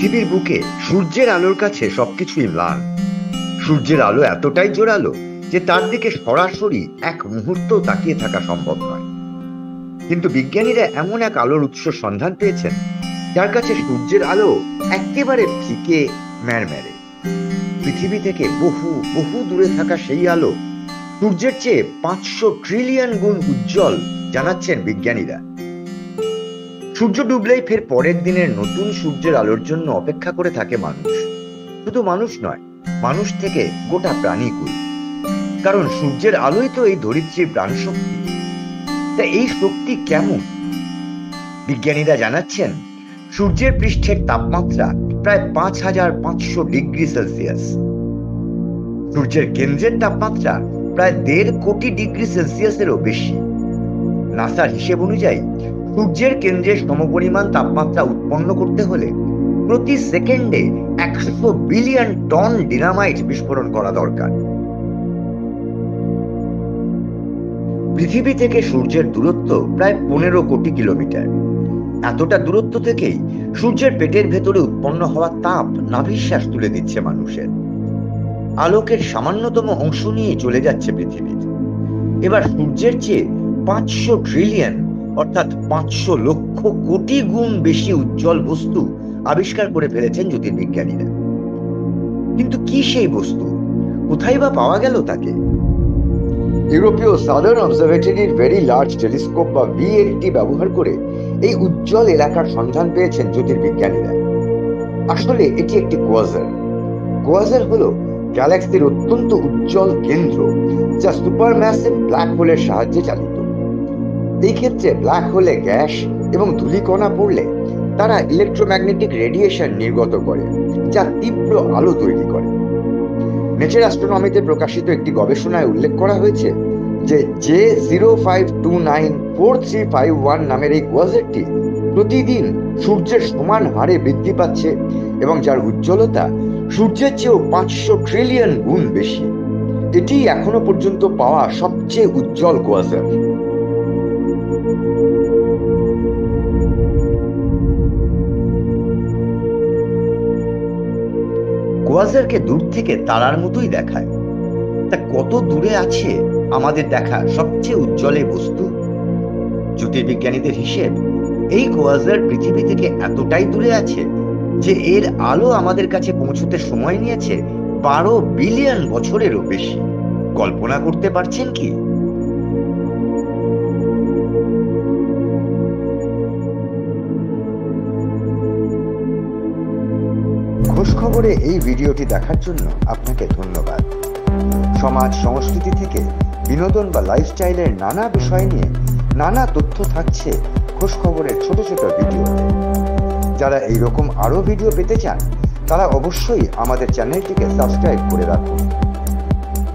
পৃথিবীর বুকে সূর্যের আলোর কাছে সবকিছুই ম্লান। সূর্যের আলো এতটাই জোরালো যে তার দিকে সরাসরি এক মুহূর্ত তাকিয়ে থাকা সম্ভব নয়। কিন্তু বিজ্ঞানীরা এমন এক আলোর উৎস সন্ধান পেয়েছেন যার কাছে সূর্যের আলো একেবারে ফিকে ম্যারম্যারে। পৃথিবী থেকে বহু বহু দূরে থাকা সেই আলো সূর্যের চেয়ে 500 ট্রিলিয়ন গুণ উজ্জ্বল জানাচ্ছেন বিজ্ঞানীরা। সূর্য ডুবলেই ফের পরের দিনের নতুন সূর্যের আলোর জন্য অপেক্ষা করে থাকে মানুষ। শুধু মানুষ নয়, মানুষ থেকে গোটা প্রাণীকুল। কারণ সূর্যের আলোই তো এই ধরিত্রীর প্রাণশক্তি। তা এই শক্তি কেমন? বিজ্ঞানীরা জানাচ্ছেন সূর্যের পৃষ্ঠের তাপমাত্রা প্রায় 5500 ডিগ্রি সেলসিয়াস। সূর্যের কেন্দ্রের তাপমাত্রা প্রায় 1.5 কোটি ডিগ্রি সেলসিয়াসেরও বেশি। নাসার হিসেব অনুযায়ী সূর্যের কেন্দ্রের সমপরিমাণ তাপমাত্রা উৎপন্ন করতে হলে প্রতি সেকেন্ডে 100 বিলিয়ন টন ডিনামাইট বিস্ফোরণ করা দরকার। পৃথিবী থেকে সূর্যের দূরত্ব প্রায় 15 কোটি কিলোমিটার। এতটা দূরত্ব থেকেই সূর্যের পেটের ভেতরে উৎপন্ন হওয়া তাপ নাভিশ্বাস তুলে দিচ্ছে মানুষের। আলোকের সামান্যতম অংশ নিয়ে চলে যাচ্ছে পৃথিবীতে। এবার সূর্যের চেয়ে 500 ট্রিলিয়ন অর্থাৎ 500 লক্ষ কোটি গুণ বেশি উজ্জ্বল বস্তু আবিষ্কার করে ফেলেছেন জ্যোতির্বিজ্ঞানীরা। কিন্তু কি সেই বস্তু? কোথায় বা পাওয়া গেল তাকে? ইউরোপীয় সাদার্ন অবজারভেটরির ভেরি লার্জ টেলিস্কোপ বা ভিএলটি ব্যবহার করে এই উজ্জ্বল এলাকার সন্ধান পেয়েছেন জ্যোতির্বিজ্ঞানীরা। আসলে এটি একটি কোয়াজার। কোয়াজার হলো গ্যালাক্সির অত্যন্ত উজ্জ্বল কেন্দ্র, যা সুপারম্যাসিভ ব্ল্যাক হোলের সাহায্যে চালিত। এই ক্ষেত্রে ব্ল্যাক হোলে গ্যাস এবং ধূলিকণা পড়লে তারা ইলেকট্রোম্যাগনেটিক রেডিয়েশন নির্গত করে, যা তীব্র আলো তৈরি করে। নেচার অ্যাস্ট্রোনমিতে প্রকাশিত একটি গবেষণায় উল্লেখ করা হয়েছে যে J05294351 নামের এই কোয়াজারটি প্রতিদিন সূর্যের সমান হারে বৃদ্ধি পাচ্ছে এবং যার উজ্জ্বলতা সূর্যের চেয়েও 500 ট্রিলিয়ন গুণ বেশি। এটি এখনো পর্যন্ত পাওয়া সবচেয়ে উজ্জ্বল কোয়াজার। কোয়াজারকে দূর থেকে তারার মতোই দেখায়। তা কত দূরে আছে আমাদের দেখা সবচেয়ে উজ্জ্বল এই বস্তু? জ্যোতির্বিজ্ঞানীদের হিসেব, এই কোয়াজার পৃথিবী থেকে এতটাই দূরে আছে যে এর আলো আমাদের কাছে পৌঁছতে সময় নিয়েছে 12 বিলিয়ন বছরেরও বেশি। কল্পনা করতে পারছেন কি? খোঁজ খবরে এই ভিডিওটি দেখার জন্য আপনাকে ধন্যবাদ। সমাজ সংস্কৃতি থেকে বিনোদন বা লাইফস্টাইলের নানা বিষয় নিয়ে নানা তথ্য থাকছে খোঁজ খবরের ছোট ছোট ভিডিওতে। যারা এইরকম আরো ভিডিও পেতে চান তারা অবশ্যই আমাদের চ্যানেলটিকে সাবস্ক্রাইব করে রাখুন।